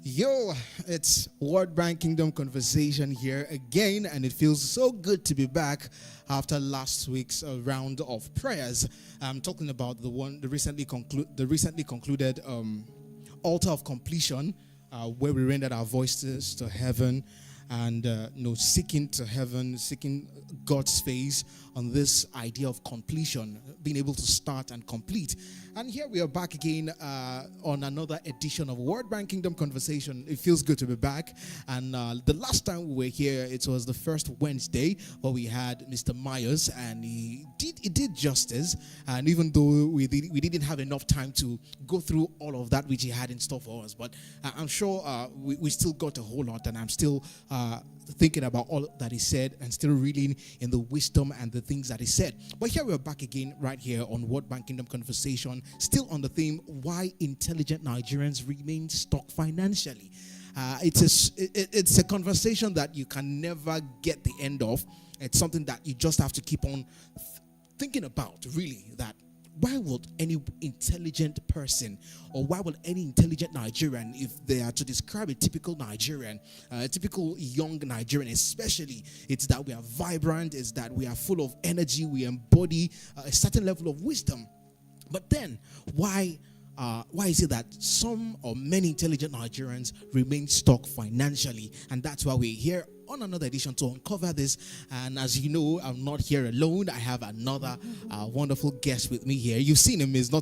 Yo, it's World Brand Kingdom Conversation here again, and it feels so good to be back after last week's round of prayers. I'm talking about the recently concluded altar of completion, where we rendered our voices to heaven and seeking to heaven, seeking God's face on this idea of completion, being able to start and complete. And here we are back again on another edition of World Brand Kingdom Conversation. It feels good to be back. And the last time we were here, it was the first Wednesday where we had Mr. Myers, and he did justice. And even though we didn't have enough time to go through all of that which he had in store for us, but I'm sure we still got a whole lot, and I'm still thinking about all that he said and still reading in the wisdom and the things that he said. But here we're back again right here on World Bank Kingdom Conversation, still on the theme, why intelligent Nigerians remain stuck financially. It's a conversation that you can never get the end of. It's something that you just have to keep on thinking about, really, that why would any intelligent person, or why would any intelligent Nigerian, if they are to describe a typical Nigerian, a typical young Nigerian especially, it's that we are vibrant, it's that we are full of energy, we embody a certain level of wisdom. But then, why is it that some or many intelligent Nigerians remain stuck financially? And that's why we're here on another edition to uncover this. And as you know, I'm not here alone. I have another wonderful guest with me here. You've seen him. He's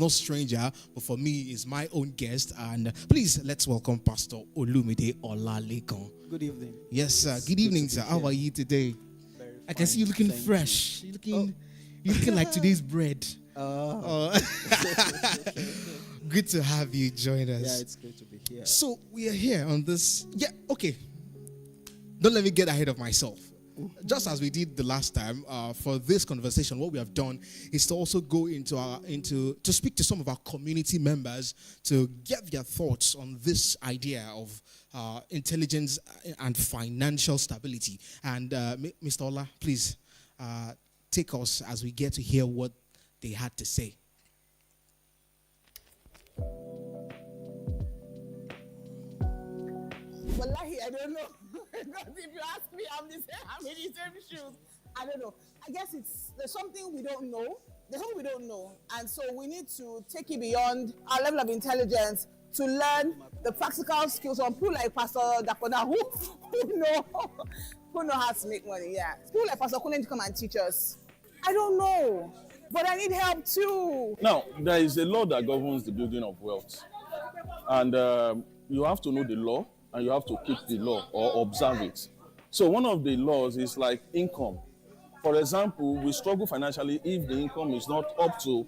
no stranger, but for me, he's my own guest. And please, let's welcome Pastor Olumide Olalekan. Good evening. Yes, sir. Good evening, sir. How are you today? I can see you looking fresh. You're looking like today's bread. Good to have you join us. Yeah, it's good to be here. So we are here on this. Yeah, okay. Don't let me get ahead of myself. Just as we did the last time, for this conversation, what we have done is to also go to speak to some of our community members to get their thoughts on this idea of intelligence and financial stability. And Mr. Ola, please take us as we get to hear what they had to say. Wallahi, I don't know. Because if you ask me, I'm in the same shoes. I don't know. I guess there's something we don't know. There's something we don't know. And so we need to take it beyond our level of intelligence to learn the practical skills from people like Pastor Dakona who know how to make money. Yeah. People like Pastor Kunen to come and teach us. I don't know. But I need help too. Now, there is a law that governs the building of wealth. And you have to know the law, and you have to keep the law or observe it. So one of the laws is like income. For example, we struggle financially if the income is not up to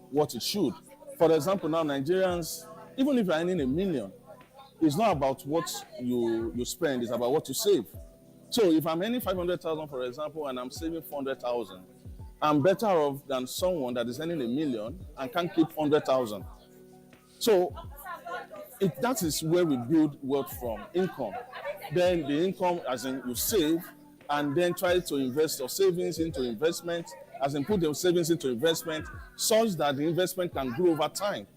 what it should. For example, now Nigerians, even if you're earning $1 million, it's not about what you spend, it's about what you save. So if I'm earning 500,000, for example, and I'm saving 400,000, I'm better off than someone that is earning $1 million and can't keep 100,000. So that is where we build wealth from, income. Then the income, as in you save, and then try to invest your savings into investment, as in put your savings into investment, such that the investment can grow over time.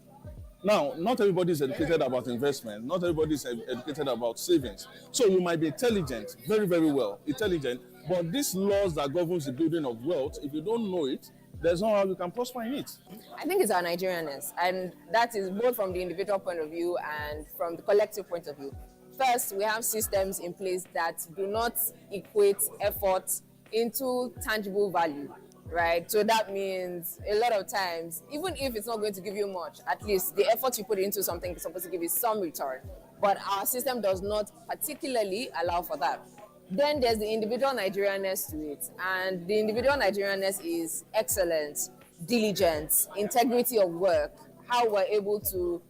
Now, not everybody is educated about investment. Not everybody is educated about savings. So you might be intelligent, very, very well, intelligent, but these laws that governs the building of wealth, if you don't know it, there's no how you can prosper in it. I think it's our Nigerianness, and that is both from the individual point of view and from the collective point of view. First, we have systems in place that do not equate effort into tangible value, right? So that means a lot of times, even if it's not going to give you much, at least the effort you put into something is supposed to give you some return. But our system does not particularly allow for that. Then there's the individual Nigerianness to it. And the individual Nigerianness is excellence, diligence, integrity of work, how we're able to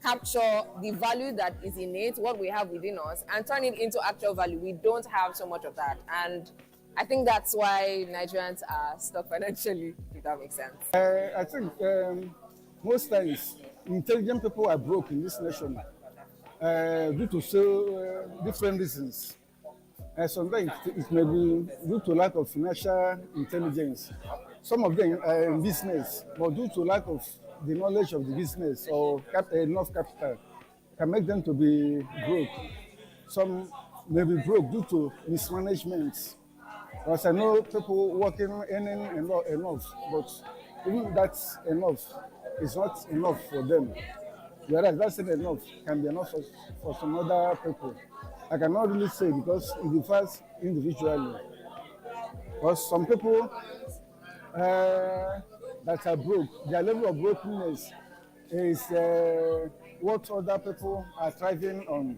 capture the value that is innate, what we have within us, and turn it into actual value. We don't have so much of that. And I think that's why Nigerians are stuck financially, if that makes sense. I think most times intelligent people are broke in this nation due to so different reasons. Sometimes it may be due to lack of financial intelligence. Some of them are in business, but due to lack of the knowledge of the business or enough capital, can make them to be broke. Some may be broke due to mismanagement. Because I know people working, earning enough, but even that's enough is not enough for them. Whereas that's not enough can be enough for some other people. I cannot really say because it differs individually. Because some people that are broke, their level of brokenness is what other people are thriving on.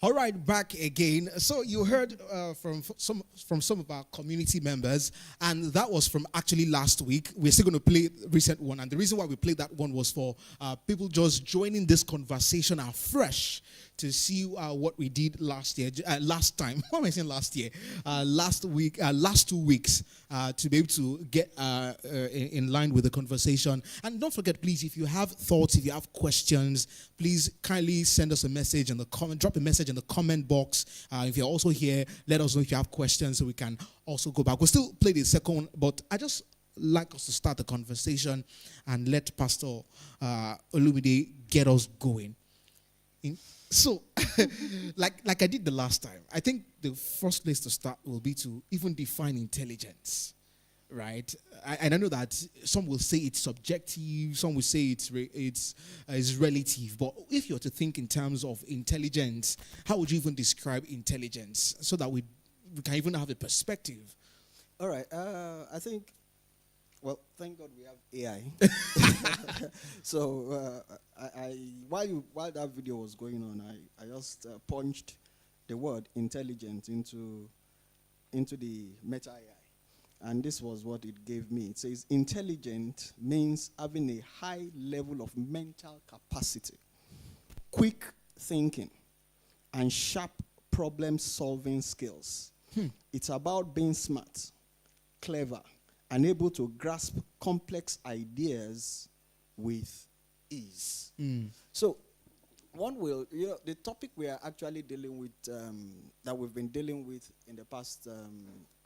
All right, back again. So you heard from some of our community members, and that was from actually last week. We're still going to play the recent one, and the reason why we played that one was for people just joining this conversation afresh to see what we did last time. What am I saying last year? Last week, last 2 weeks, to be able to get in line with the conversation. And don't forget, please, if you have thoughts, if you have questions, please kindly send us a message in the comment, drop a message in the comment box. If you're also here, let us know if you have questions so we can also go back. We'll still play the second one, but I just like us to start the conversation and let Pastor Olumide get us going. So, like I did the last time, I think the first place to start will be to even define intelligence, right? I know that some will say it's subjective, some will say it's relative. But if you're to think in terms of intelligence, how would you even describe intelligence so that we can even have a perspective? All right. I think. Well, thank God we have AI. So while that video was going on, I just punched the word intelligent into the Meta AI, and this was what it gave me. It says intelligent means having a high level of mental capacity, quick thinking, and sharp problem-solving skills. It's about being smart, clever, and able to grasp complex ideas with ease. So, the topic we are actually dealing with, that we've been dealing with in the past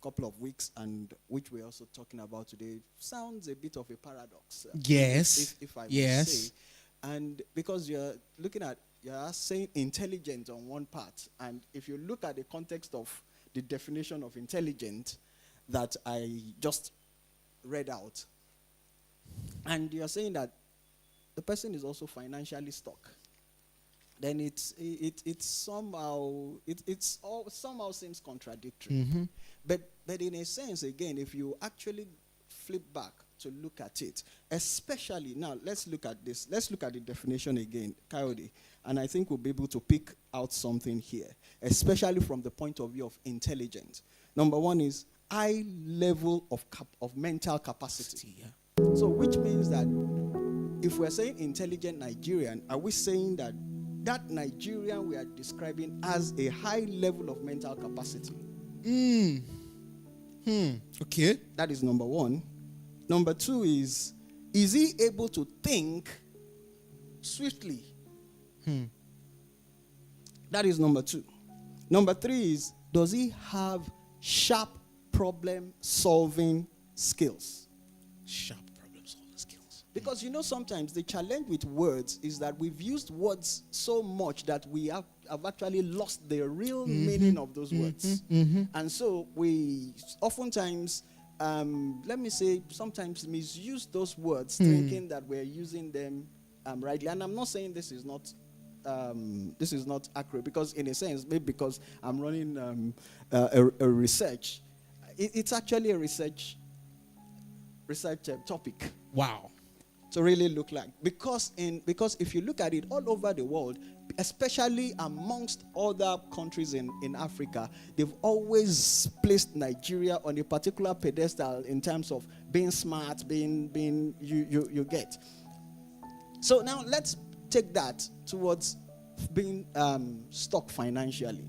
couple of weeks, and which we're also talking about today, sounds a bit of a paradox. Yes. If I may say. And because you're saying intelligent on one part, and if you look at the context of the definition of intelligent that I just read out, and you're saying that the person is also financially stuck, then it somehow seems contradictory. But in a sense, again, if you actually flip back to look at it, especially now, let's look at this. Let's look at the definition again, Coyote, and I think we'll be able to pick out something here, especially from the point of view of intelligence. Number one is high level of mental capacity. Yeah. So which means that if we're saying intelligent Nigerian, are we saying that Nigerian we are describing has a high level of mental capacity? Okay. That is number one. Number two is he able to think swiftly? That is number two. Number three is, does he have sharp problem-solving skills? Sharp problem-solving skills. Because sometimes the challenge with words is that we've used words so much that we have actually lost the real meaning of those words. And so we oftentimes, sometimes misuse those words thinking that we're using them rightly. And I'm not saying this is not accurate, because in a sense, maybe because I'm running a research, it's actually a research topic. Wow. To really look like, because if you look at it all over the world, especially amongst other countries in Africa, they've always placed Nigeria on a particular pedestal in terms of being smart, being you get. So now let's take that towards being stuck financially.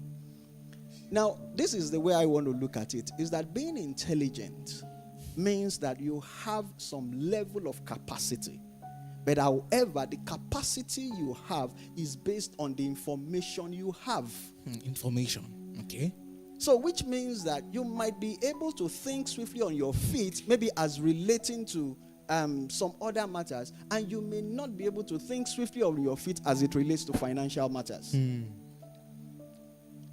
Now, this is the way I want to look at it, is that being intelligent means that you have some level of capacity. But however, the capacity you have is based on the information you have. Information. Okay. So, which means that you might be able to think swiftly on your feet, maybe as relating to some other matters, and you may not be able to think swiftly on your feet as it relates to financial matters.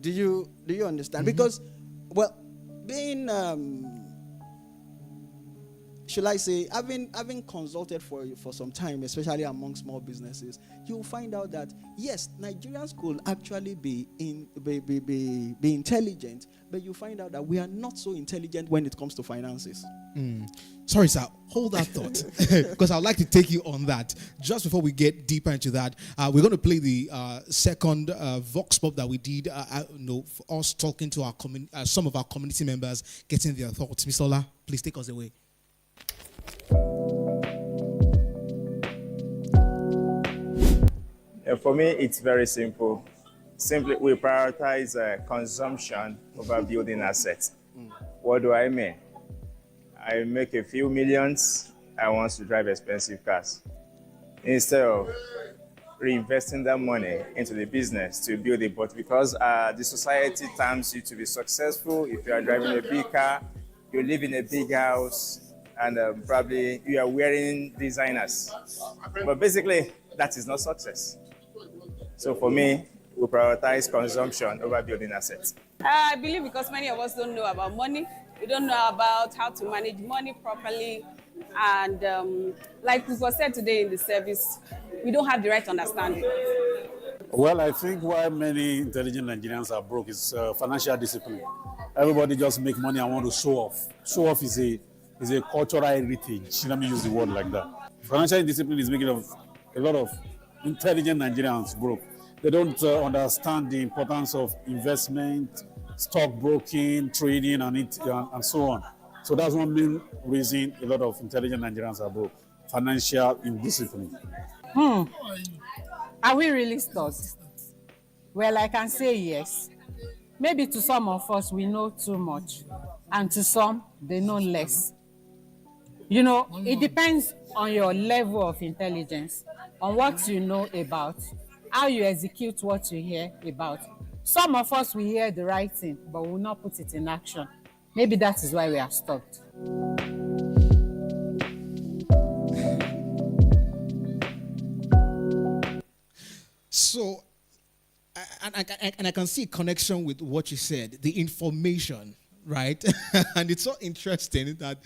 Do you understand? Because, well, being should I say, having consulted for some time, especially among small businesses, you'll find out that yes, Nigerians could actually be intelligent, but you find out that we are not so intelligent when it comes to finances. Sorry, sir. Hold that thought, because I'd like to take you on that. Just before we get deeper into that, we're going to play the second vox pop that we did. For us talking to our some of our community members, getting their thoughts. Mr. Ola, please take us away. For me, it's very simple. Simply, we prioritize consumption over building assets. What do I mean? I make a few millions, I want to drive expensive cars. Instead of reinvesting that money into the business to build it, but because the society terms you to be successful, if you are driving a big car, you live in a big house, and probably you are wearing designers. But basically, that is not success. So for me, we prioritize consumption over building assets. I believe because many of us don't know about money. We don't know about how to manage money properly. And like we was said today in the service, we don't have the right understanding. Well, I think why many intelligent Nigerians are broke is financial discipline. Everybody just make money and want to show off. Show off is a cultural heritage. Let me use the word like that. Financial discipline is making a lot of intelligent Nigerians broke. They don't understand the importance of investment, stockbroking, trading, and so on. So that's one main reason a lot of intelligent Nigerians are broke. Financial indiscipline. Are we really stuck? Well, I can say yes. Maybe to some of us, we know too much. And to some, they know less. You know, it depends on your level of intelligence, on what you know about, how you execute what you hear about. Some of us, we hear the right thing, but we will not put it in action. Maybe that is why we are stopped. So, and I can see a connection with what you said, the information, right? And it's so interesting that,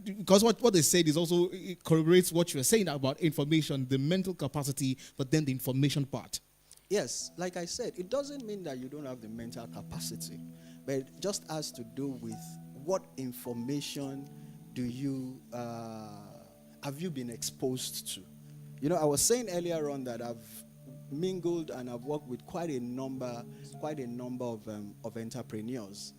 because what they said is also, it corroborates what you're saying about information, the mental capacity, but then the information part. Yes, like I said, it doesn't mean that you don't have the mental capacity, but it just has to do with what information have you been exposed to. You know, I was saying earlier on that I've mingled and I've worked with quite a number of entrepreneurs.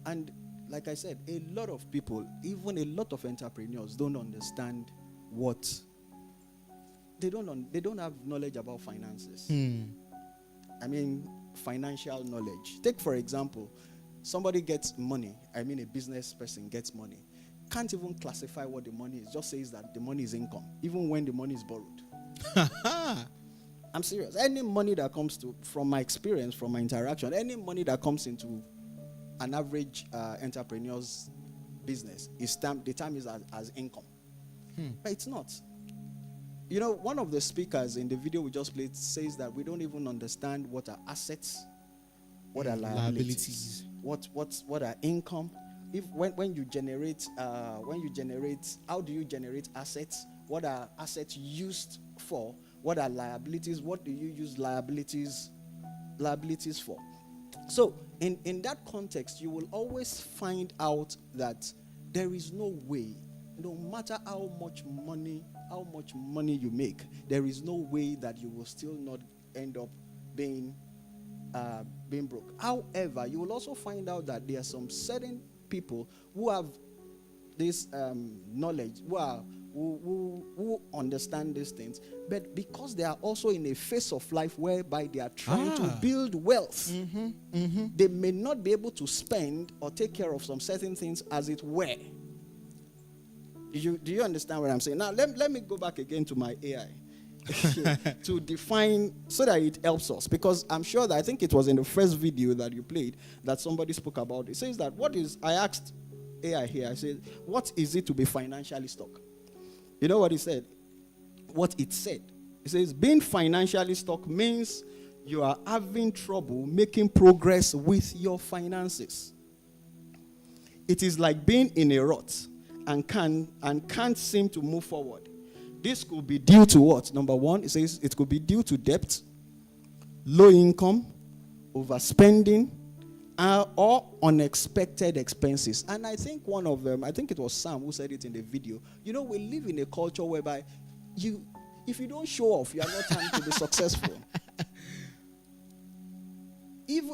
And like I said, a lot of people, even a lot of entrepreneurs, don't understand they don't have knowledge about finances. I mean, financial knowledge. Take, for example, somebody gets money. I mean, a business person gets money. Can't even classify what the money is. Just says that the money is income, even when the money is borrowed. I'm serious. Any money that comes from my experience, from my interaction, any money that comes into an average entrepreneur's business the term is as income. But it's not. You know, one of the speakers in the video we just played says that we don't even understand what are assets, what are liabilities. What are income. When you generate, how do you generate assets? What are assets used for? What are liabilities? What do you use liabilities for? So in that context, you will always find out that there is no way, no matter how much money you make, there is no way that you will still not end up being broke. However, you will also find out that there are some certain people who have this knowledge, who understand these things, but because they are also in a phase of life whereby they are trying to build wealth, they may not be able to spend or take care of some certain things as it were. Do you understand what I'm saying? Now, let me go back again to my AI. to define so that it helps us. Because I'm sure that I think it was in the first video that you played that somebody spoke about. It says that I asked AI here, I said, what is it to be financially stuck? You know what he said? What it said. It says, being financially stuck means you are having trouble making progress with your finances. It is like being in a rut and can't seem to move forward. This could be due to what? Number one, it says it could be due to debt, low income, overspending, or unexpected expenses. And I think one of them, I think it was Sam who said it in the video. You know, we live in a culture whereby if you don't show off, you are not trying to be successful.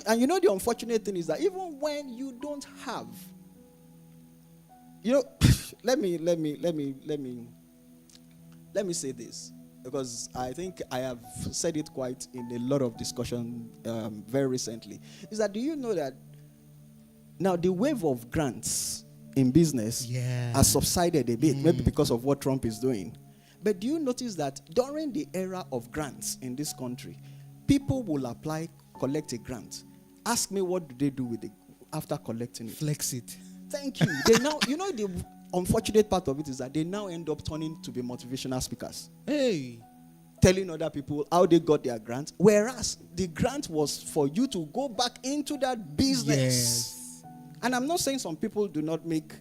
And you know the unfortunate thing is that even when you don't have, you know, let me say this, because I think I have said it quite in a lot of discussion very recently. Is that, do you know that now the wave of grants in business has subsided a bit, maybe because of what Trump is doing. But do you notice that during the era of grants in this country, people will apply, collect a grant. Ask me, what do they do with it after collecting it? Flex it. Thank you. They now, you know, the unfortunate part of it is that they now end up turning to be motivational speakers. Hey. Telling other people how they got their grant, whereas the grant was for you to go back into that business. Yes. And I'm not saying some people do not make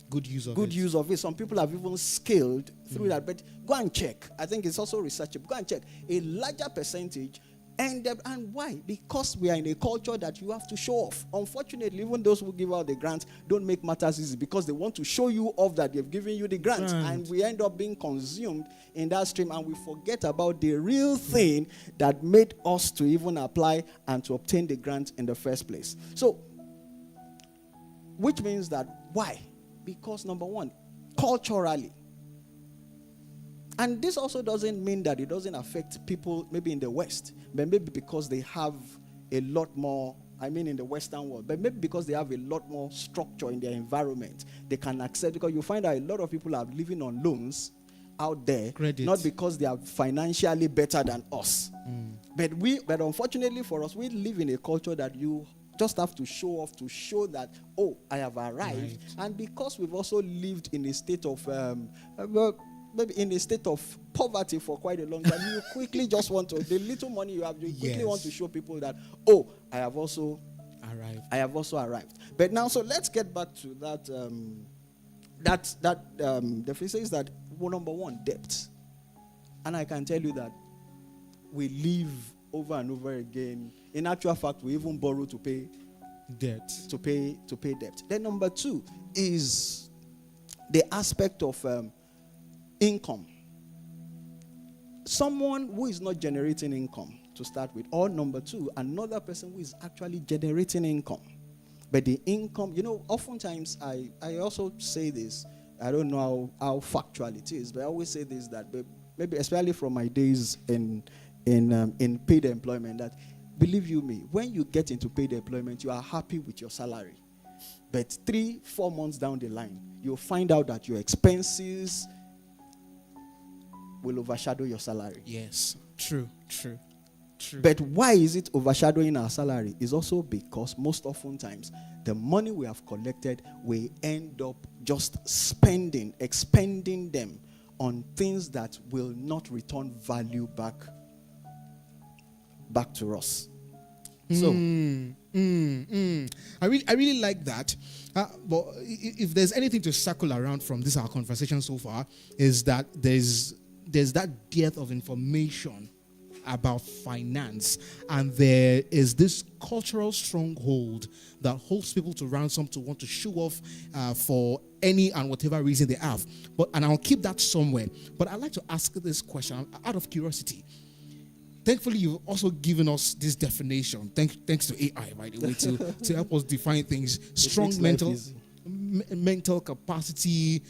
good use of it. Some people have even scaled through that, but go and check. I think it's also researchable. Go and check. A larger percentage ended, and why? Because we are in a culture that you have to show off. Unfortunately, even those who give out the grants don't make matters easy because they want to show you off that they've given you the grant. And we end up being consumed in that stream, and we forget about the real thing that made us to even apply and to obtain the grant in the first place. So, which means that, why? Because number one, culturally, and this also doesn't mean that it doesn't affect people maybe in the West, but maybe because they have a lot more, I mean in the Western world, but maybe because they have a lot more structure in their environment, they can accept, because you find out a lot of people are living on loans out there, not because they are financially better than us. But unfortunately for us, we live in a culture that you just have to show off, to show that, oh, I have arrived. And because we've also lived in a state of, maybe in a state of poverty for quite a long time, you quickly just want to, the little money you have, you quickly want to show people that, oh, I have also arrived. But now, so let's get back to that. The phrase says that, well, number one, debt. And I can tell you that we live over and over again. In actual fact, we even borrow to pay debt. To pay debt. Then number two is the aspect of income. Someone who is not generating income to start with, or number two, another person who is actually generating income. But the income, you know, oftentimes I also say this, I don't know how factual it is, but I always say this, that maybe especially from my days in paid employment, that believe you me, when you get into paid employment, you are happy with your salary. But 3-4 months down the line, you'll find out that your expenses will overshadow your salary. Yes, true. But why is it overshadowing our salary? Is also because most often times, the money we have collected, we end up just expending them on things that will not return value back to us. So, I really like that. But if there's anything to circle around from this our conversation so far, is that there's that depth of information about finance, and there is this cultural stronghold that holds people to ransom to want to show off for any and whatever reason they have. And I'll keep that somewhere. But I'd like to ask this question out of curiosity. Thankfully, you've also given us this definition, thanks to AI, by the way, to help us define things. Strong mental capacity,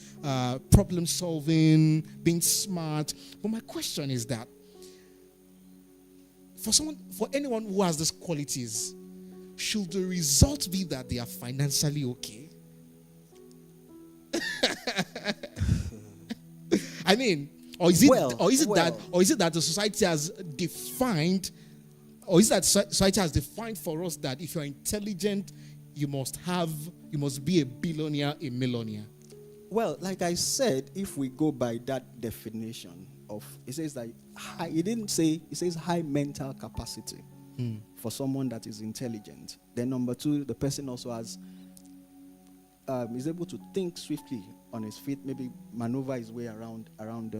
problem solving, being smart. But my question is that for anyone who has these qualities, should the result be that they are financially okay? I mean, Or is it Well, that the society has defined, or is that society has defined for us that if you're intelligent, you must be a billionaire, a millionaire? Well, like I said, if we go by that definition of, it says that it says high mental capacity for someone that is intelligent. Then number two, the person also has is able to think swiftly on his feet, maybe maneuver his way around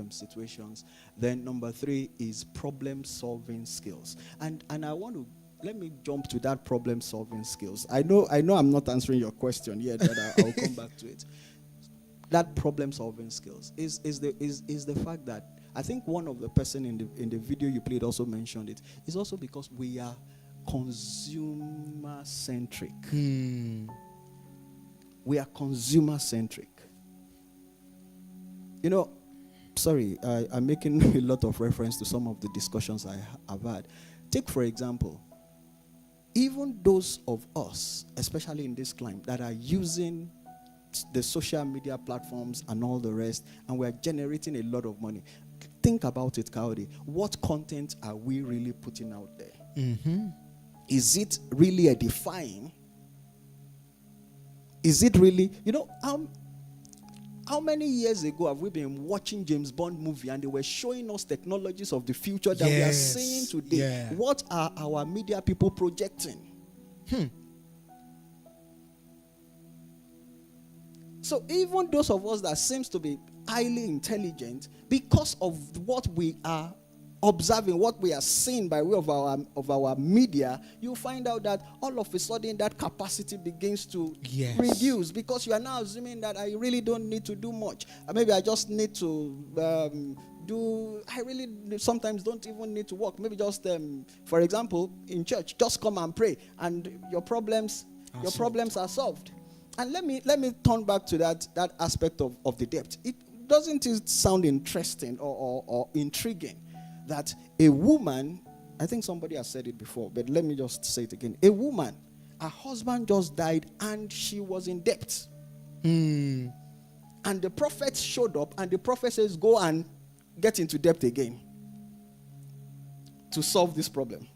situations. Then number three is problem-solving skills. And let me jump to that problem-solving skills. I know I'm not answering your question yet, but I'll come back to it. That problem-solving skills is the fact that I think one of the person in the video you played also mentioned it. It's also because we are consumer-centric. We are consumer-centric. You know, sorry, I'm making a lot of reference to some of the discussions I have had. Take, for example, even those of us, especially in this climate, that are using the social media platforms and all the rest, and we're generating a lot of money. Think about it, Kaudi. What content are we really putting out there? Is it really edifying? Is it really, how many years ago have we been watching James Bond movie and they were showing us technologies of the future that we are seeing today? Yeah. What are our media people projecting? So even those of us that seems to be highly intelligent, because of what we are observing, what we are seeing by way of our media, you find out that all of a sudden that capacity begins to reduce, because you are now assuming that I really don't need to do much. Maybe I just need to I really sometimes don't even need to work. Maybe just, for example, in church, just come and pray, and your problems are solved. And let me turn back to that aspect of the debt. Doesn't it sound interesting or intriguing that a woman, I think somebody has said it before, but let me just say it again. A woman, her husband just died and she was in debt. And the prophet showed up and the prophet says, go and get into debt again to solve this problem.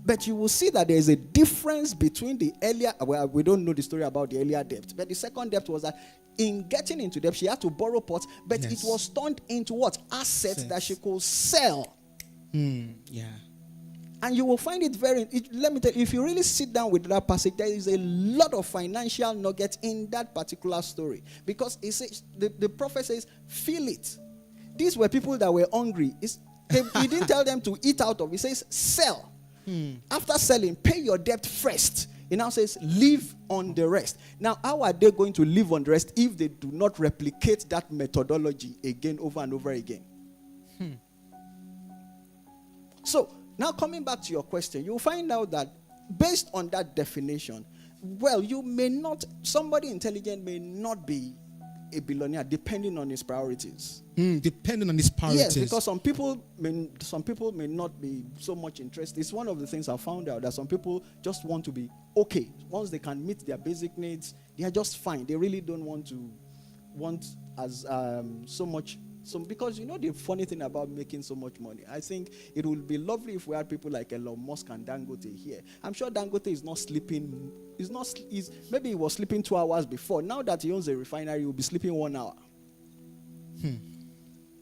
But you will see that there is a difference between the earlier, well, we don't know the story about the earlier debt, but the second debt was that in getting into debt, she had to borrow pots, but it was turned into what? Assets that she could sell. Yeah. And you will find it let me tell you, if you really sit down with that passage, there is a lot of financial nuggets in that particular story. Because it says, the prophet says, feel it. These were people that were hungry. He didn't tell them to eat out of it. He says, sell. After selling, pay your debt first. He now says, live on the rest. Now, how are they going to live on the rest if they do not replicate that methodology again, over and over again? So, now coming back to your question, you'll find out that based on that definition, well, somebody intelligent may not be a billionaire depending on his priorities. Depending on his priorities. Yes, because some people may not be so much interested. It's one of the things I found out, that some people just want to be okay. Once they can meet their basic needs, they are just fine. They really don't want so much. Because the funny thing about making so much money, I think it would be lovely if we had people like Elon Musk and Dangote here. I'm sure Dangote is not sleeping. Maybe he was sleeping 2 hours before. Now that he owns a refinery, he will be sleeping 1 hour.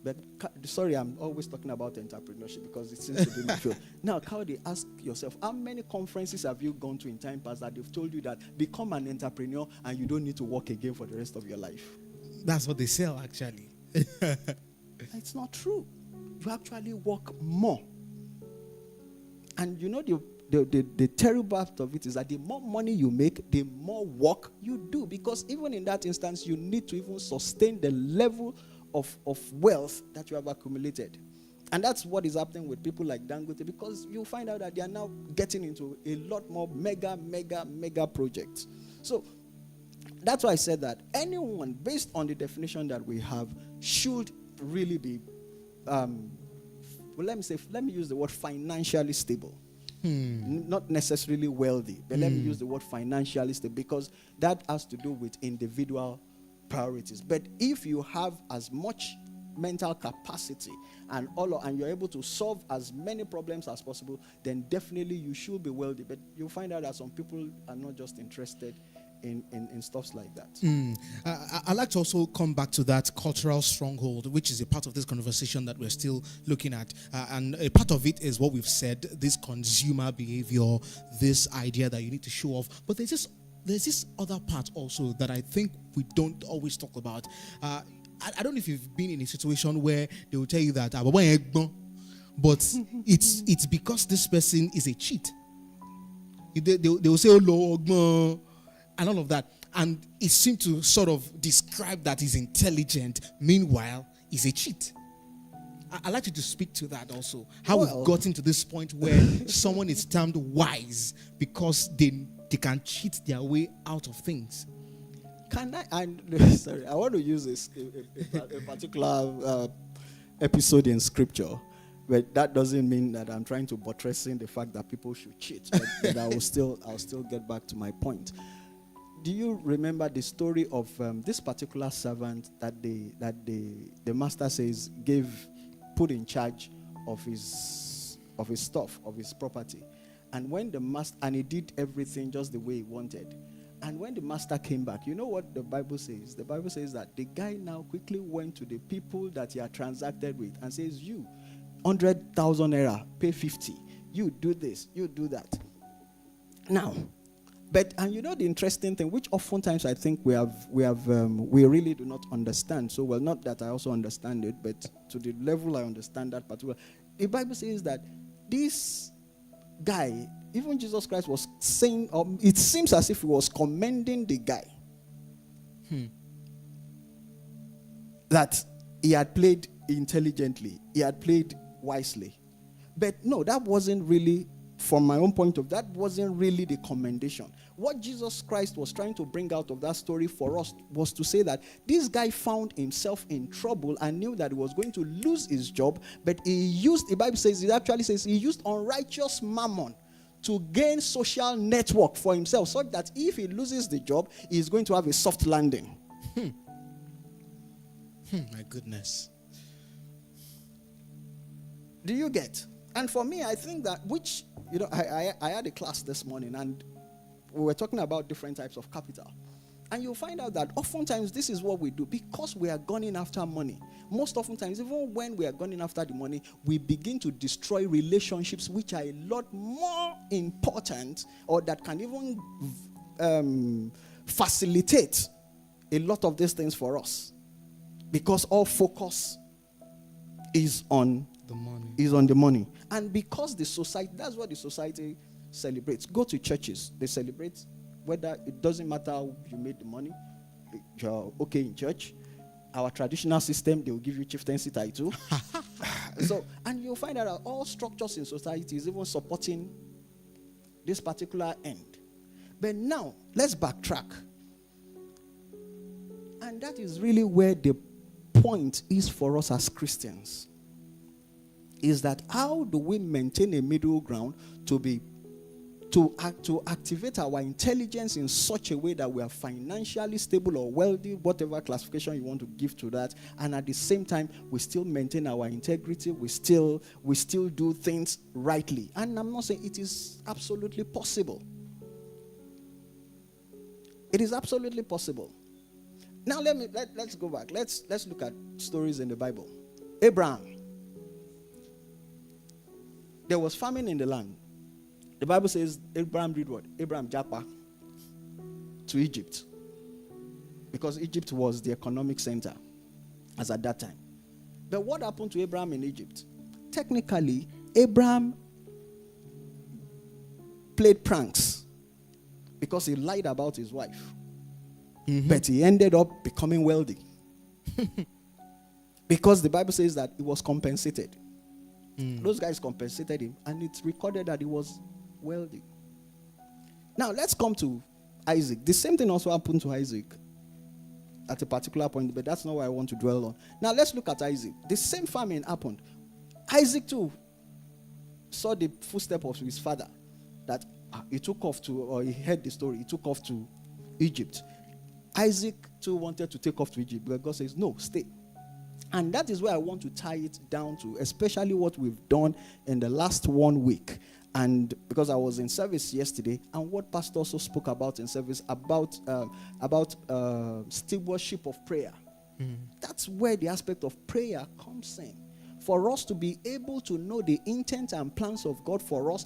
But sorry, I'm always talking about entrepreneurship because it seems to be my field. Now, Kaudi, ask yourself, how many conferences have you gone to in time past that they've told you that become an entrepreneur and you don't need to work again for the rest of your life? That's what they sell, actually. It's not true. You actually work more. And the terrible part of it is that the more money you make, the more work you do. Because even in that instance, you need to even sustain the level of wealth that you have accumulated. And that's what is happening with people like Dangote, because you find out that they are now getting into a lot more mega projects. So that's why I said that anyone, based on the definition that we have, should really be, let me use the word financially stable. Not necessarily wealthy, but let me use the word financially stable, because that has to do with individual priorities. But if you have as much mental capacity and and you're able to solve as many problems as possible, then definitely you should be wealthy. But you'll find out that some people are not just interested in stuff like that. I'd like to also come back to that cultural stronghold, which is a part of this conversation that we're still looking at. And a part of it is what we've said, this consumer behavior, this idea that you need to show off. But there's this other part also that I think we don't always talk about. I don't know if you've been in a situation where they will tell you that, but it's because this person is a cheat. They will say, oh, Lord, and all of that. And it seemed to sort of describe that he's intelligent. Meanwhile, he's a cheat. I'd like you to speak to that also. How we've gotten to this point where someone is termed wise because they can cheat their way out of things. Sorry, I want to use a particular episode in scripture, but that doesn't mean that I'm trying to buttress in the fact that people should cheat. But I'll still get back to my point. Do you remember the story of this particular servant that the master says put in charge of his stuff, of his property, and when the master, and he did everything just the way he wanted. And when the master came back, you know what the Bible says? The Bible says that the guy now quickly went to the people that he had transacted with and says, you, 100,000 naira, pay 50. You do this, you do that. Now, and you know the interesting thing, which oftentimes I think we really do not understand. So, well, not that I also understand it, but to the level I understand that particular. The Bible says that this guy, even Jesus Christ was saying, it seems as if he was commending the guy. That he had played intelligently, he had played wisely. But no, that wasn't really, from my own point of view, that wasn't really the commendation. What Jesus Christ was trying to bring out of that story for us was to say that this guy found himself in trouble and knew that he was going to lose his job, but the Bible says, it actually says he used unrighteous mammon to gain social network for himself, so that if he loses the job, he's going to have a soft landing. My goodness. Do you get? And for me, I think that, which, I had a class this morning and we were talking about different types of capital. And you'll find out that oftentimes this is what we do because we are gunning after money. Most oftentimes, even when we are gunning after the money, we begin to destroy relationships which are a lot more important, or that can even facilitate a lot of these things for us. Because all focus is on the money. And because the society, that's what the society celebrates. Go to churches, they celebrate whether, it doesn't matter how you made the money, you're okay in church. Our traditional system, they will give you chieftaincy title. So, and you'll find out that all structures in society is even supporting this particular end. But now, let's backtrack. And that is really where the point is for us as Christians. Is that how do we maintain a middle ground to activate our intelligence in such a way that we are financially stable or wealthy, whatever classification you want to give to that, and at the same time we still maintain our integrity, we still do things rightly. And I'm not saying it is absolutely possible. It is absolutely possible. Now let's go back. Let's look at stories in the Bible. Abraham. There was famine in the land. The Bible says Abraham did what? Abraham japa to Egypt. Because Egypt was the economic center as at that time. But what happened to Abraham in Egypt? Technically, Abraham played pranks because he lied about his wife. Mm-hmm. But he ended up becoming wealthy. Because the Bible says that he was compensated. Those guys compensated him, and it's recorded that he was wealthy. Now, let's come to Isaac. The same thing also happened to Isaac at a particular point, but that's not what I want to dwell on. Now, let's look at Isaac. The same famine happened. Isaac, too, saw the footstep of his father, that he took off to, or he heard the story, he took off to Egypt. Isaac, too, wanted to take off to Egypt, but God says, no, stay. And that is where I want to tie it down to, especially what we've done in the last 1 week. And because I was in service yesterday, and what Pastor also spoke about in service about stewardship of prayer. That's where the aspect of prayer comes in. For us to be able to know the intent and plans of God for us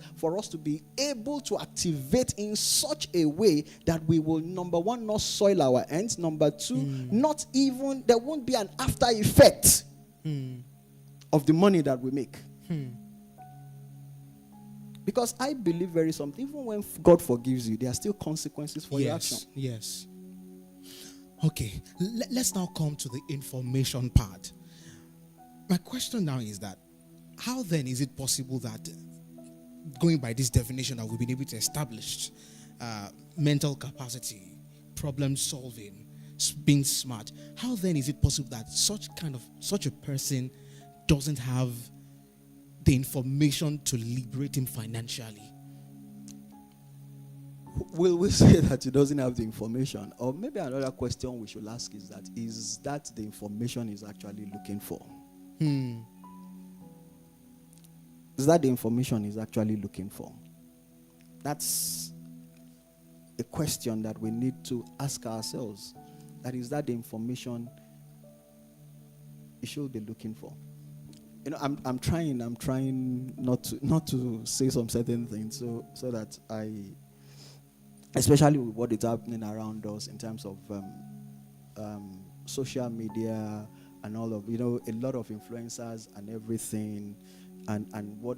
to be able to activate in such a way that we will, number one, not soil our ends. Number two, not even, there won't be an after effect of the money that we make. Because I believe very something, even when God forgives you, there are still consequences for your action. Yes. Okay, let's now come to the information part. My question now is that, how then is it possible that, going by this definition that we've been able to establish, mental capacity, problem solving, being smart, how then is it possible that such a person doesn't have the information to liberate him financially? Will we say that he doesn't have the information? Or maybe another question we should ask is that the information he's actually looking for? Is that the information he's actually looking for? That's a question that we need to ask ourselves. Is that the information he should be looking for? You know, I'm trying not to say some certain things so that especially with what is happening around us in terms of social media and all of, a lot of influencers and everything, and what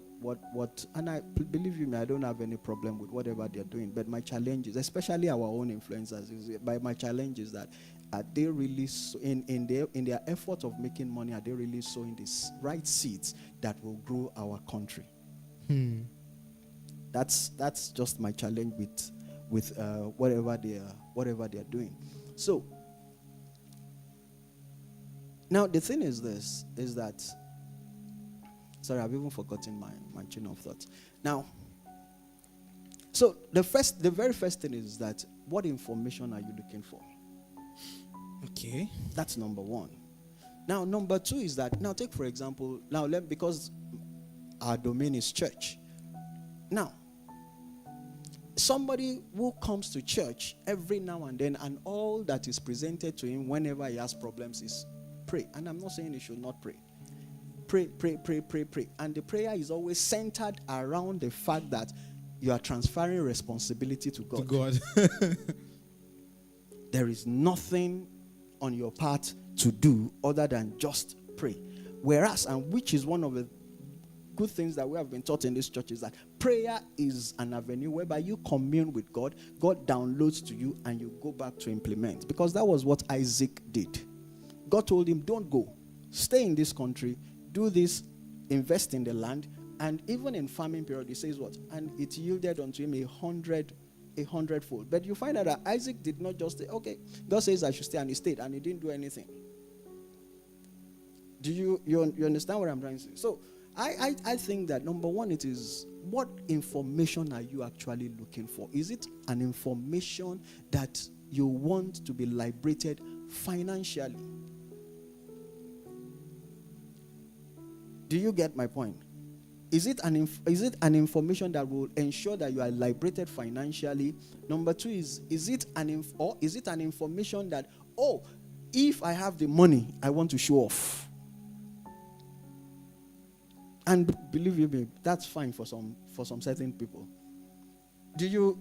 and I believe me, I don't have any problem with whatever they're doing, but my challenge is, especially our own influencers, my challenge is that are they really in their effort of making money, are they really sowing these right seeds that will grow our country? That's just my challenge with whatever they are doing. So now the thing is this, is that, sorry, I've even forgotten my chain of thought. Now, so the very first thing is that, what information are you looking for? Okay. That's number one. Now, number two is that, now take for example, because our domain is church. Now, somebody who comes to church every now and then, and all that is presented to him whenever he has problems is pray. And I'm not saying he should not pray. Pray. And the prayer is always centered around the fact that you are transferring responsibility to God. There is nothing on your part to do other than just pray. Whereas, and which is one of the good things that we have been taught in this church, is that prayer is an avenue whereby you commune with God, God downloads to you, and you go back to implement. Because that was what Isaac did. God told him, don't go, stay in this country, do this, invest in the land. And even in farming period, he says what? And it yielded unto him 100-fold. But you find out that Isaac did not just say, okay, God says I should stay, and he stayed, and he didn't do anything. Do you understand what I'm trying to say? So I think that, number one, it is, what information are you actually looking for? Is it an information that you want to be liberated financially? Do you get my point? Is it an information that will ensure that you are liberated financially? Number two is it an information that, if I have the money, I want to show off? And believe me, that's fine for some certain people. Do you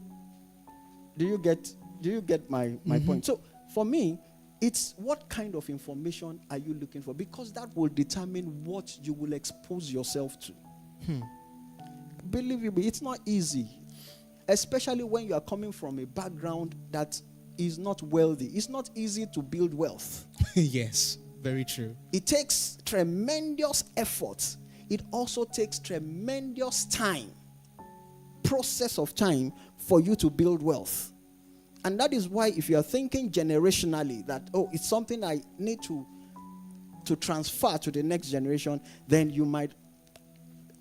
get my point? So for me, it's what kind of information are you looking for? Because that will determine what you will expose yourself to. Believe me, it's not easy, especially when you are coming from a background that is not wealthy. It's not easy to build wealth. Yes, very true. It takes tremendous effort. It also takes tremendous process of time for you to build wealth. And that is why, if you are thinking generationally that, it's something I need to transfer to the next generation, then you might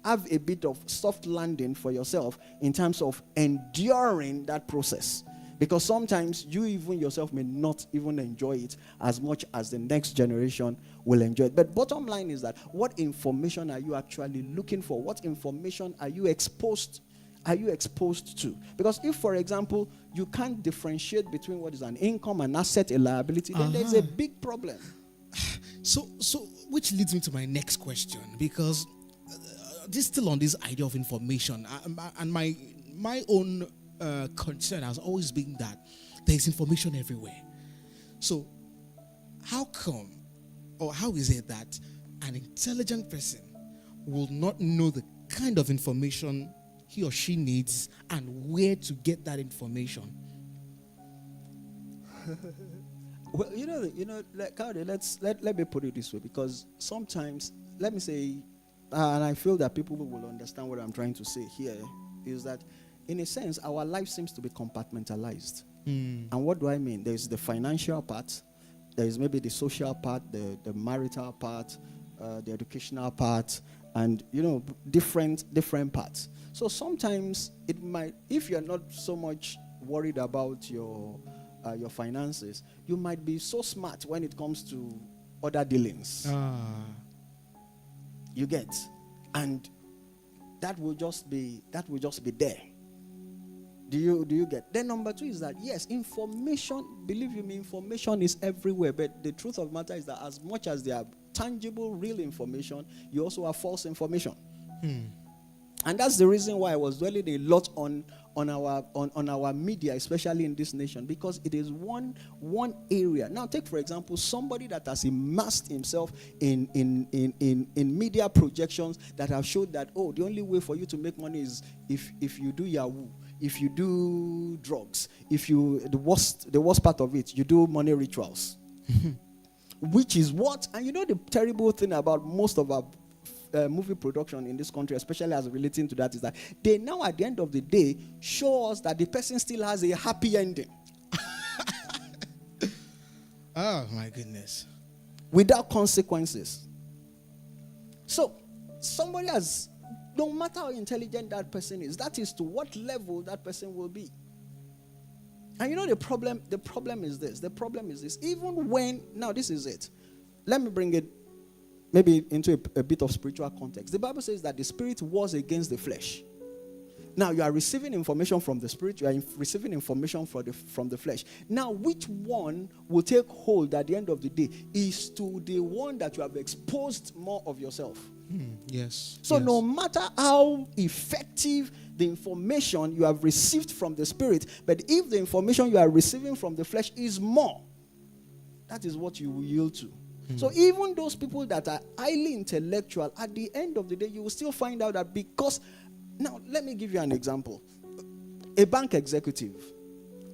have a bit of soft landing for yourself in terms of enduring that process. Because sometimes you even yourself may not even enjoy it as much as the next generation will enjoy it. But bottom line is that what information are you actually looking for? What information are you exposed to? Because if, for example, you can't differentiate between what is an income, an asset, a liability, then there's a big problem. So which leads me to my next question, because this still on this idea of information, and my own concern has always been that there's information everywhere. So how come, or how is it that an intelligent person will not know the kind of information he or she needs and where to get that information? Well, let me put it this way, because sometimes, let me say, and I feel that people will understand what I'm trying to say here, is that in a sense, our life seems to be compartmentalized. And what do I mean? There's the financial part, there's maybe the social part, the marital part, the educational part, and different parts. So sometimes it might, if you're not so much worried about your finances, you might be so smart when it comes to other dealings. You get, and that will just be there. Do you get? Then number two is that yes, information, believe you me, information is everywhere. But the truth of the matter is that as much as there are tangible, real information, you also have false information. And that's the reason why I was dwelling a lot on our media, especially in this nation, because it is one area. Now, take for example somebody that has immersed himself in media projections that have showed that the only way for you to make money is if you do Yahoo, if you do drugs, the worst part of it, you do money rituals, which is what, and the terrible thing about most of our movie production in this country, especially as relating to that, is that they now at the end of the day show us that the person still has a happy ending. Oh my goodness. Without consequences. So somebody has, no matter how intelligent that person is, that is to what level that person will be. And the problem is this. Even when, now this is it. Let me bring it maybe into a bit of spiritual context. The Bible says that the spirit wars against the flesh. Now you are receiving information from the spirit, you are receiving information from the flesh. Now which one will take hold at the end of the day is to the one that you have exposed more of yourself. Yes. So no matter how effective the information you have received from the spirit, but if the information you are receiving from the flesh is more, that is what you will yield to. So even those people that are highly intellectual, at the end of the day, you will still find out that because, now let me give you an example. A bank executive,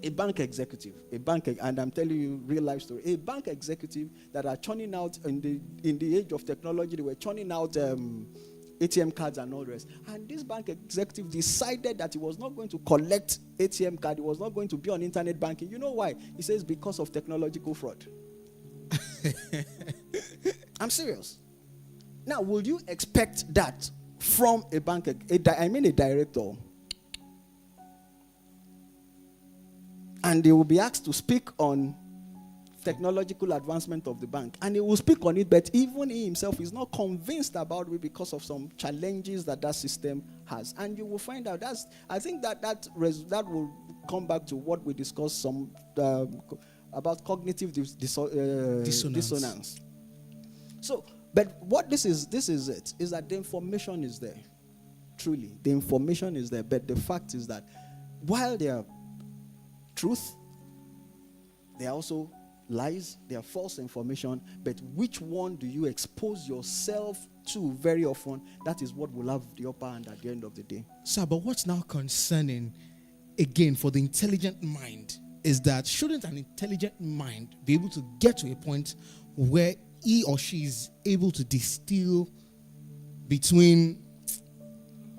and I'm telling you real life story, a bank executive that are churning out in the age of technology, they were churning out ATM cards and all the rest. And this bank executive decided that he was not going to collect ATM card, he was not going to be on internet banking. You know why? He says because of technological fraud. I'm serious. Now, will you expect that from a bank, a director? And they will be asked to speak on technological advancement of the bank. And he will speak on it, but even he himself is not convinced about it because of some challenges that system has. And you will find out I think that will come back to what we discussed about cognitive dissonance. So, but what this is it, is that the information is there. Truly, the information is there. But the fact is that while there are truth, there are also lies, there are false information, but which one do you expose yourself to very often? That is what will have the upper hand at the end of the day. Sir, but what's now concerning, again, for the intelligent mind, is that shouldn't an intelligent mind be able to get to a point where he or she is able to distill between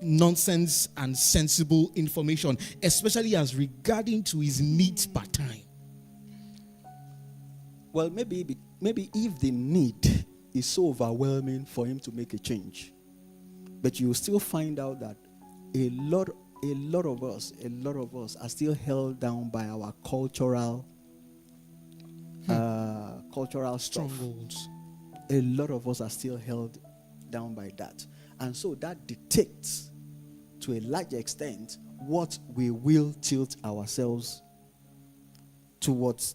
nonsense and sensible information, especially as regarding to his needs per time? Well, maybe if the need is so overwhelming for him to make a change, but you will still find out that a lot a lot of us are still held down by our cultural stuff. Strongholds. A lot of us are still held down by that. And so that dictates, to a large extent, what we will tilt ourselves towards.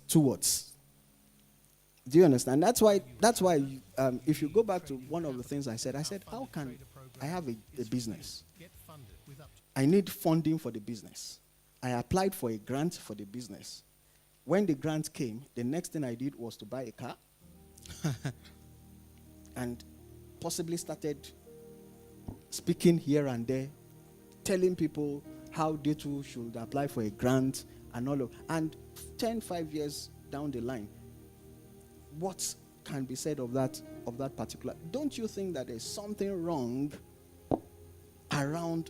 Do you understand? That's why if you go back to one of the things I said, how can I have a business? I need funding for the business. I applied for a grant for the business. When the grant came, the next thing I did was to buy a car and possibly started speaking here and there, telling people how they too should apply for a grant and all of. And 5 years down the line, what can be said of that particular? Don't you think that there's something wrong around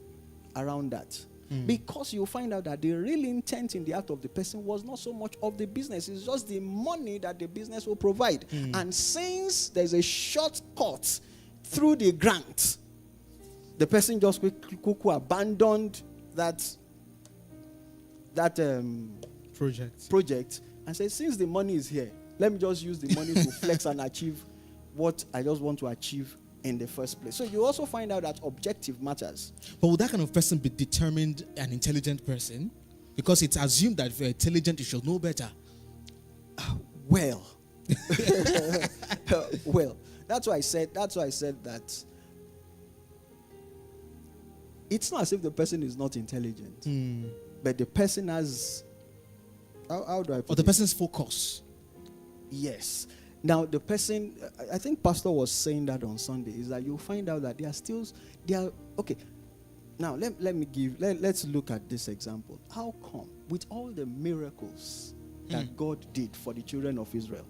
that? Because you find out that the real intent in the heart of the person was not so much of the business, it's just the money that the business will provide. And since there's a shortcut through the grant, the person just quickly abandoned that project and said, since the money is here, let me just use the money to flex and achieve what I just want to achieve in the first place. So you also find out that objective matters. But would that kind of person be determined an intelligent person? Because it's assumed that if you're intelligent, you should know better. Well, that's why I said that it's not as if the person is not intelligent, but the person has, how do I put it? Or the person's focus. Yes. Now, the person, I think Pastor was saying that on Sunday, is that you'll find out that okay. Now, let's look at this example. How come, with all the miracles that God did for the children of Israel,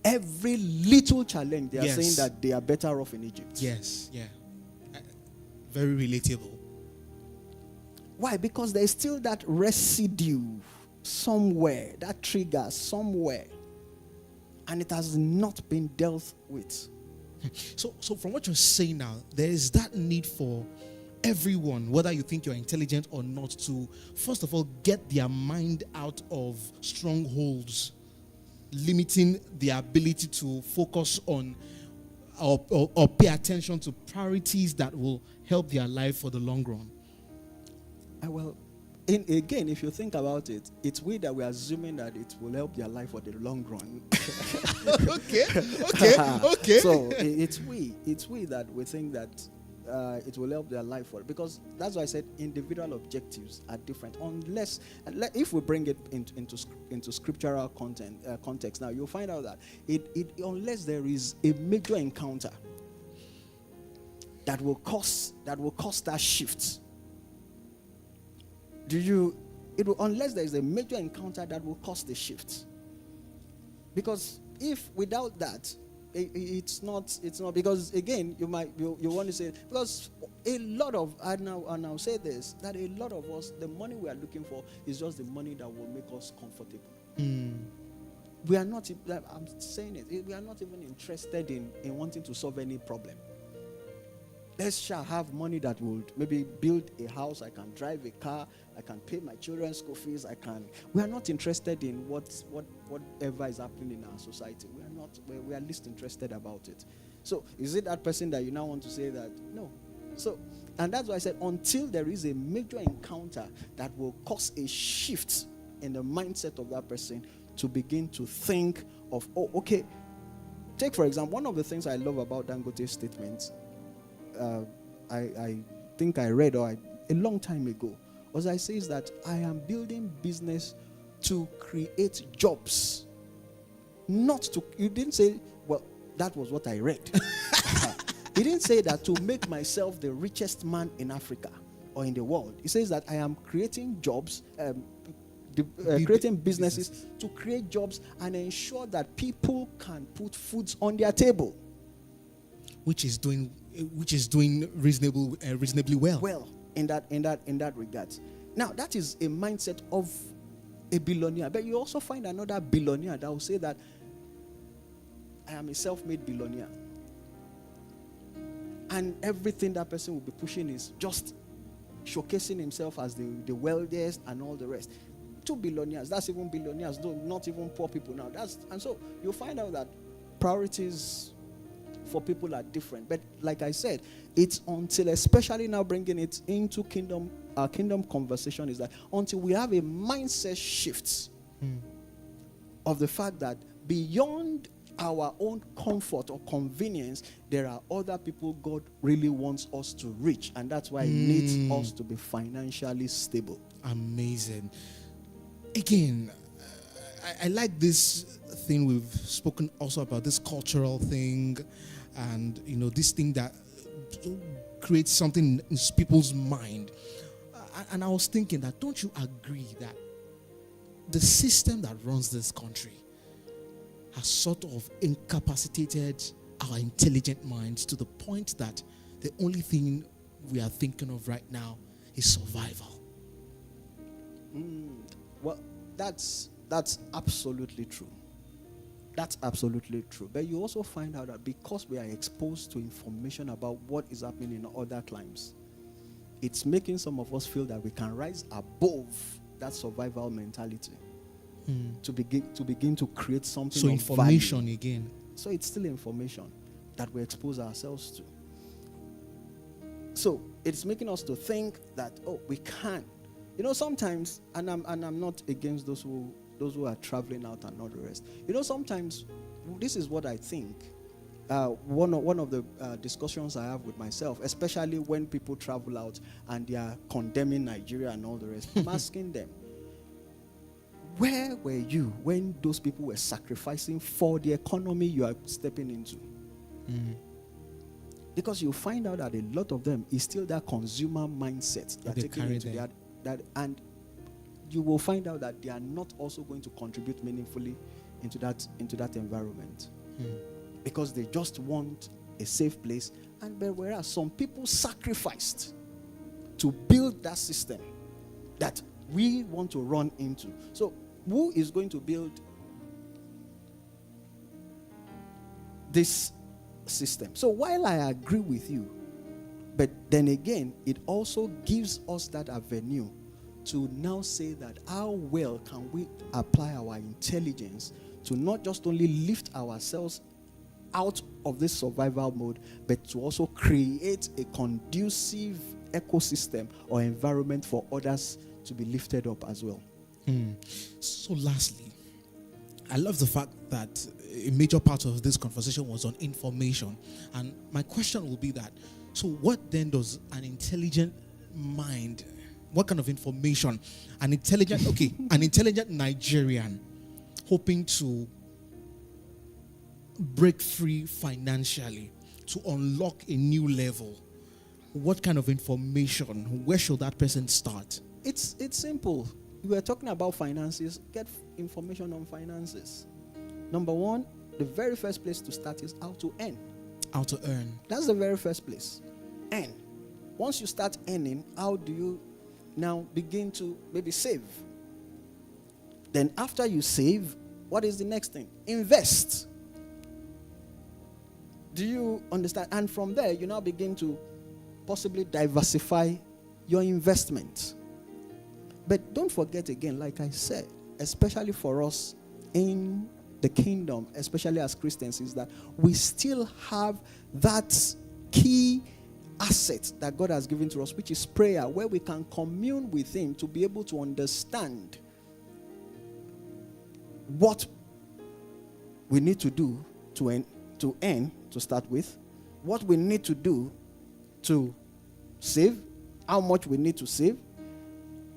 every little challenge, they are saying that they are better off in Egypt? Yes, yeah. Very relatable. Why? Because there's still that residue somewhere, that trigger somewhere. And it has not been dealt with. So from what you're saying now, there is that need for everyone, whether you think you're intelligent or not, to first of all get their mind out of strongholds, limiting their ability to focus on or pay attention to priorities that will help their life for the long run. Well, again, if you think about it, it's weird that we're assuming that it will help their life for the long run. Okay. So it's we that we think that it will help their life for it, because that's why I said individual objectives are different. Unless, if we bring it into scriptural context, now you'll find out that unless there is a major encounter that will cause that shift. Unless there is a major encounter that will cause the shift. Because if without that, it's not, because again, you want to say, because a lot of, and I'll say this, that a lot of us, the money we are looking for is just the money that will make us comfortable. We are not, I'm saying it, we are not even interested in wanting to solve any problem. Let's shall have money that would maybe build a house, I can drive a car, I can pay my children's school fees, we are not interested in whatever is happening in our society. We are least interested about it. So is it that person that you now want to say that? No. So, and that's why I said, until there is a major encounter that will cause a shift in the mindset of that person to begin to think of, okay, take for example, one of the things I love about Dangote's statements, I think I read a long time ago, was I says that I am building business to create jobs. Not to, you didn't say, well, that was what I read. He didn't say that to make myself the richest man in Africa or in the world. He says that I am creating jobs, creating businesses to create jobs and ensure that people can put foods on their table. Which is doing reasonably well. Well, in that regard. Now, that is a mindset of a billionaire. But you also find another billionaire that will say that I am a self-made billionaire. And everything that person will be pushing is just showcasing himself as the wealthiest and all the rest. 2 billionaires, that's even billionaires, though not even poor people now. And so you'll find out that priorities for people are different. But like I said, it's until, especially now bringing it into our kingdom conversation, is that until we have a mindset shift of the fact that beyond our own comfort or convenience, there are other people God really wants us to reach, and that's why He needs us to be financially stable. Amazing. Again, I like this thing we've spoken also about, this cultural thing, and this thing that creates something in people's mind. And I was thinking that, don't you agree that the system that runs this country has sort of incapacitated our intelligent minds to the point that the only thing we are thinking of right now is survival? Well, that's absolutely true. That's absolutely true. But you also find out that because we are exposed to information about what is happening in other climes, it's making some of us feel that we can rise above that survival mentality to begin to create something. So of information value. again. So it's still information that we expose ourselves to. So it's making us to think that, oh, we can. Sometimes, and I'm not against those who are traveling out and all the rest. Sometimes this is what I think. One of the discussions I have with myself, especially when people travel out and they are condemning Nigeria and all the rest, I'm asking them, where were you when those people were sacrificing for the economy you are stepping into? Because you find out that a lot of them is still that consumer mindset they're taking into that, and you will find out that they are not also going to contribute meaningfully into that environment. Because they just want a safe place. But whereas some people sacrificed to build that system that we want to run into. So who is going to build this system? So while I agree with you, but then again, it also gives us that avenue to now say that how well can we apply our intelligence to not just only lift ourselves out of this survival mode, but to also create a conducive ecosystem or environment for others to be lifted up as well. So lastly, I love the fact that a major part of this conversation was on information. And my question will be that, so what then does an intelligent mind, what kind of information, an intelligent Nigerian hoping to break free financially, to unlock a new level, what kind of information, where should that person start? It's simple. We are talking about finances. Get information on finances. Number one, the very first place to start is how to earn. How to earn. That's the very first place. Earn. Once you start earning, how do you now begin to maybe save? Then after you save, what is the next thing? Invest. Do you understand? And from there, you now begin to possibly diversify your investment. But don't forget again, like I said, especially for us in the kingdom, especially as Christians, is that we still have that key asset that God has given to us, which is prayer, where we can commune with Him to be able to understand what we need to do to earn, to start with, what we need to do to save, how much we need to save.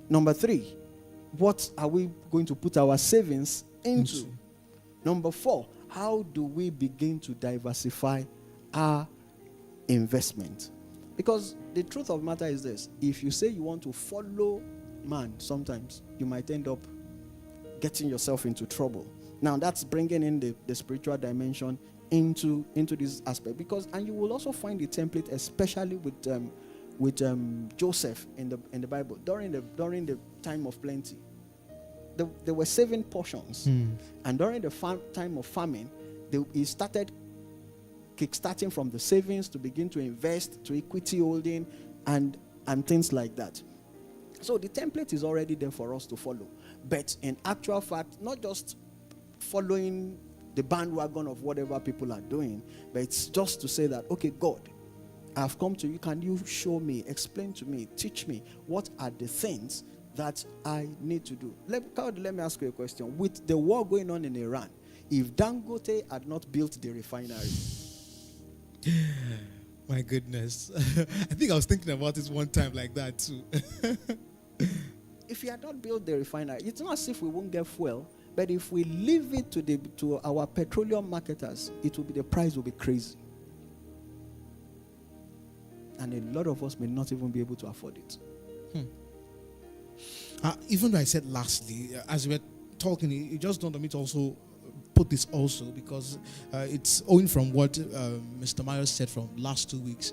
Number 3, what are we going to put our savings into? Number 4, how do we begin to diversify our investment? Because the truth of the matter is this: if you say you want to follow man, sometimes you might end up getting yourself into trouble. Now that's bringing in the spiritual dimension into this aspect, and you will also find the template, especially with Joseph in the Bible during the time of plenty. There were 7 portions, and during the time of famine, he started kickstarting from the savings to begin to invest, to equity holding, and and things like that. So the template is already there for us to follow. But in actual fact, not just following the bandwagon of whatever people are doing, but it's just to say that, okay, God, I've come to you. Can you show me, explain to me, teach me what are the things that I need to do? Let me ask you a question. With the war going on in Iran, if Dangote had not built the refinery, my goodness. I think I was thinking about this one time like that too. if he had not built the refinery, it's not as if we won't get fuel, but if we leave it to our petroleum marketers, the price will be crazy. And a lot of us may not even be able to afford it. Even though I said lastly, as we were talking, it just dawned on me to also put this also, because it's owing from what Mr. Myers said from last 2 weeks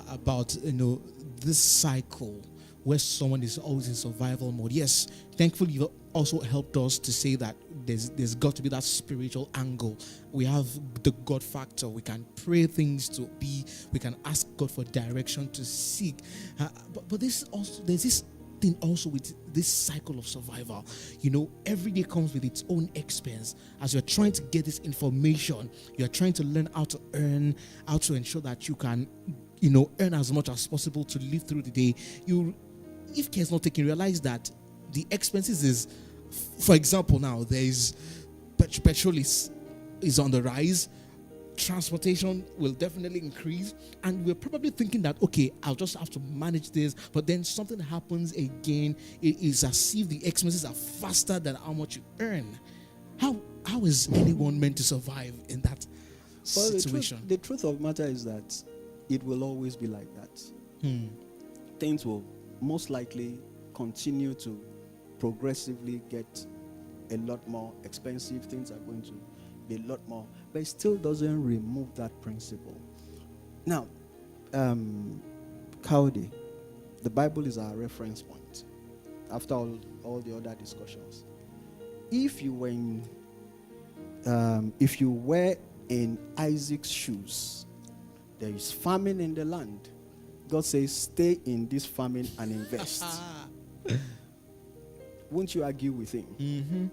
about this cycle where someone is always in survival mode. Yes, thankfully you also helped us to say that there's got to be that spiritual angle. We have the God factor. We can pray things to be. We can ask God for direction to seek. But this also, there's this thing also with this cycle of survival. Every day comes with its own expense. As you're trying to get this information, you're trying to learn how to earn, how to ensure that you can, earn as much as possible to live through the day. If care is not taken, realize that the expenses is, for example, now there is petrol is on the rise. Transportation will definitely increase, and we're probably thinking that, okay, I'll just have to manage this, but then something happens again. It is as if the expenses are faster than how much you earn. How is anyone meant to survive in that situation? The truth of the matter is that it will always be like that. Things will most likely continue to progressively get a lot more expensive. Things are going to be a lot more, but it still doesn't remove that principle. Now, Cowdy, the Bible is our reference point after all the other discussions. If you were in Isaac's shoes, there is famine in the land. God says, stay in this famine and invest. Won't you argue with him? Mm-hmm.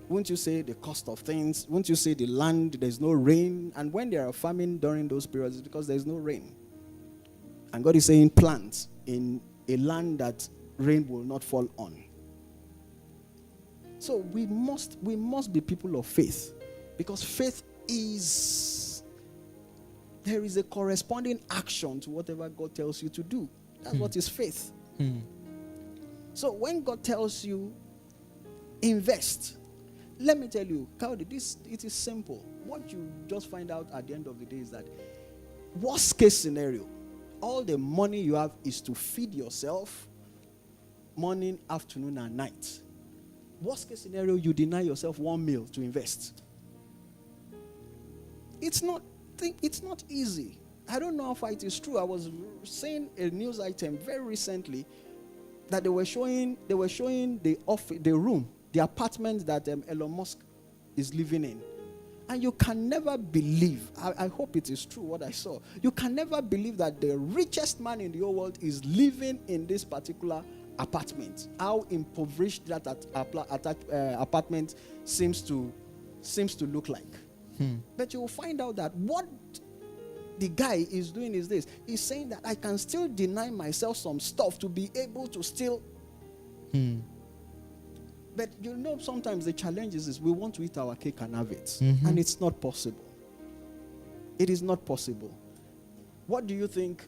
Won't you say the cost of things? Won't you say the land, there's no rain? And when there are famine during those periods, it's because there's no rain. And God is saying, plant in a land that rain will not fall on. So we must be people of faith, because faith is, there is a corresponding action to whatever God tells you to do. That's what is faith. So when God tells you, invest, let me tell you, Cowdy, it is simple. What you just find out at the end of the day is that worst case scenario, all the money you have is to feed yourself morning, afternoon, and night. Worst case scenario, you deny yourself one meal to invest. It's not easy. I don't know how far it is true. I was seeing a news item very recently that they were showing the room, the apartment that Elon Musk is living in. And you can never believe, I hope it is true what I saw, you can never believe that the richest man in the whole world is living in this particular apartment. How impoverished that apartment seems to look like. But you will find out that what the guy is doing is this. He's saying that I can still deny myself some stuff to be able to still. But sometimes the challenge is this: we want to eat our cake and have it. And it's not possible. It is not possible. What do you think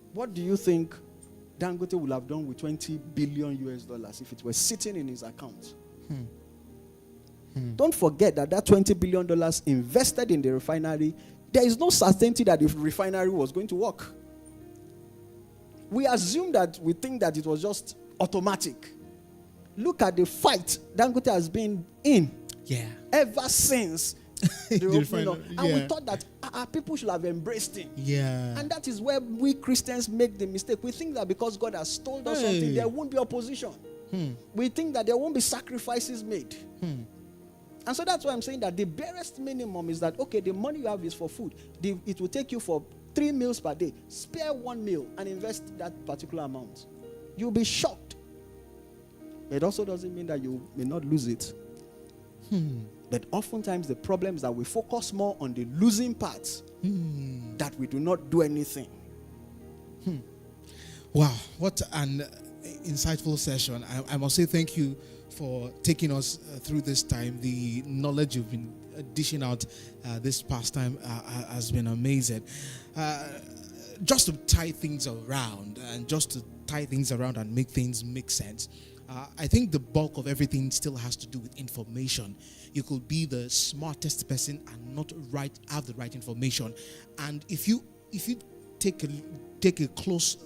Dangote would have done with $20 billion if it were sitting in his account? Don't forget that $20 billion invested in the refinery, there is no certainty that the refinery was going to work. We think that it was just automatic. Look at the fight Dangote has been in ever since the opening up. And we thought that our people should have embraced him. And that is where we Christians make the mistake. We think that because God has told us something, there won't be opposition. We think that there won't be sacrifices made. And so that's why I'm saying that the barest minimum is that, okay, the money you have is for food. It will take you for 3 meals per day. Spare 1 meal and invest that particular amount. You'll be shocked. It also doesn't mean that you may not lose it. But oftentimes the problem is that we focus more on the losing parts that we do not do anything. Wow, what an insightful session. I must say thank you for taking us through this time. The knowledge you've been dishing out this past time has been amazing. Just to tie things around and make things make sense, I think the bulk of everything still has to do with information. You could be the smartest person and not have the right information. And if you take a close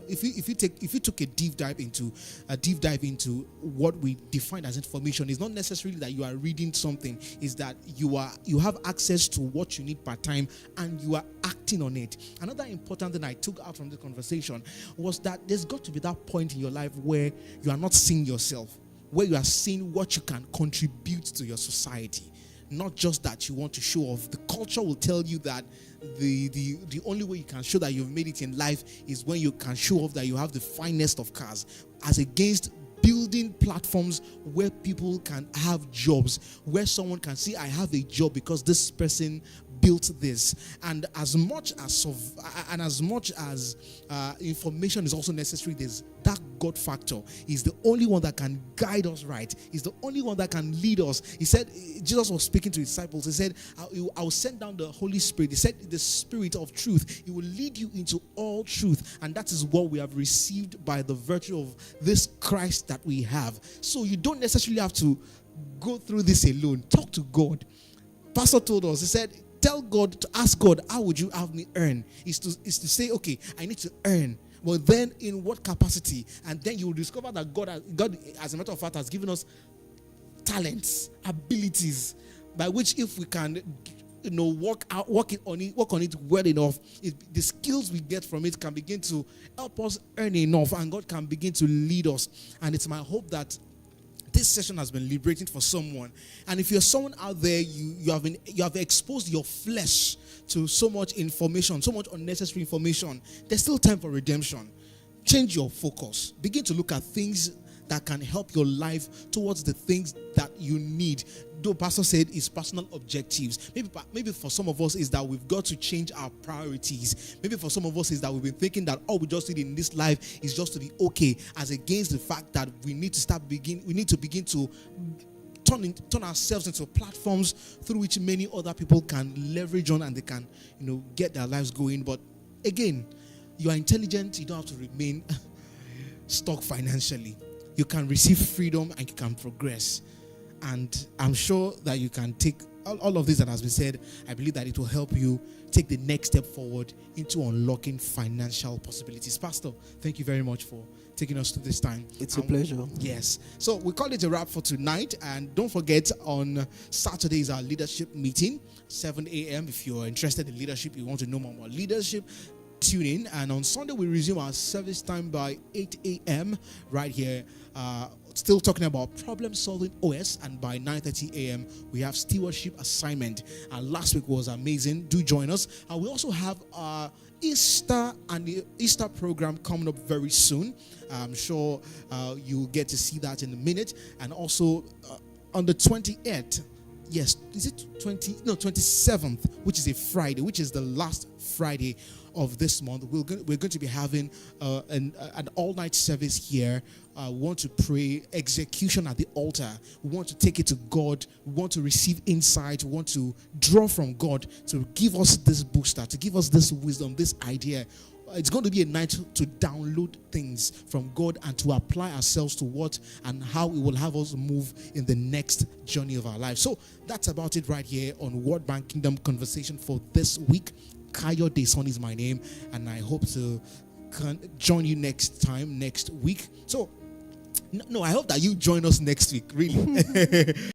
if you took a deep dive into what we define as information, it's not necessarily that you are reading something, is that you have access to what you need per time and you are acting on it. Another important thing I took out from the conversation was that there's got to be that point in your life where you are not seeing yourself, where you are seeing what you can contribute to your society, not just that you want to show off. The culture will tell you that the only way you can show that you've made it in life is when you can show off that you have the finest of cars, as against building platforms where people can have jobs, where someone can see, I have a job because this person built this. And as much as information is also necessary, there's that God factor. Is the only one that can guide us right. Is the only one that can lead us. He said, Jesus was speaking to his disciples. He said, I'll send down the Holy Spirit. He said, the Spirit of truth. He will lead you into all truth. And that is what we have received by the virtue of this Christ that we have. So you don't necessarily have to go through this alone. Talk to God. Pastor told us, he said, tell God, to ask God, how would you have me earn? Is to say, okay, I need to earn. Well, then in what capacity? And then you will discover that God, as a matter of fact, has given us talents, abilities, by which if we can, work on it well enough, the skills we get from it can begin to help us earn enough, and God can begin to lead us. And it's my hope that this session has been liberating for someone. And if you're someone out there, you have exposed your flesh to so much information, so much unnecessary information, there's still time for redemption. Change your focus. Begin to look at things that can help your life towards the things that you need. Though Pastor said it's personal objectives. Maybe for some of us is that we've got to change our priorities. Maybe for some of us is that we've been thinking that all we just need in this life is just to be okay, as against the fact that we need to begin to turn ourselves into platforms through which many other people can leverage on, and they can, get their lives going. But again, you are intelligent. You don't have to remain stuck financially. You can receive freedom and you can progress. And I'm sure that you can take all of this that has been said. I believe that it will help you take the next step forward into unlocking financial possibilities. Pastor, thank you very much for taking us to this time. It's a pleasure. Yes. So we call it a wrap for tonight. And don't forget, on Saturday is our leadership meeting, 7 a.m. If you're interested in leadership, you want to know more about leadership, tune in. And on Sunday, we resume our service time by 8 a.m. right here. Still talking about problem solving OS, and by 9:30 a.m. we have stewardship assignment. And last week was amazing. Do join us. And we also have our Easter and the Easter program coming up very soon. I'm sure you'll get to see that in a minute. And also on the 28th, yes, is it 27th, which is a Friday, which is the last Friday of this month, we're going to be having an all-night service here. We want to pray execution at the altar. We want to take it to God. We want to receive insight. We want to draw from God to give us this booster, to give us this wisdom, this idea. It's going to be a night to download things from God and to apply ourselves to what and how it will have us move in the next journey of our life. So that's about it right here on World Bank Kingdom Conversation for this week. Kayo Deson is my name, and I hope to join you next week. So, no, I hope that you join us next week, really.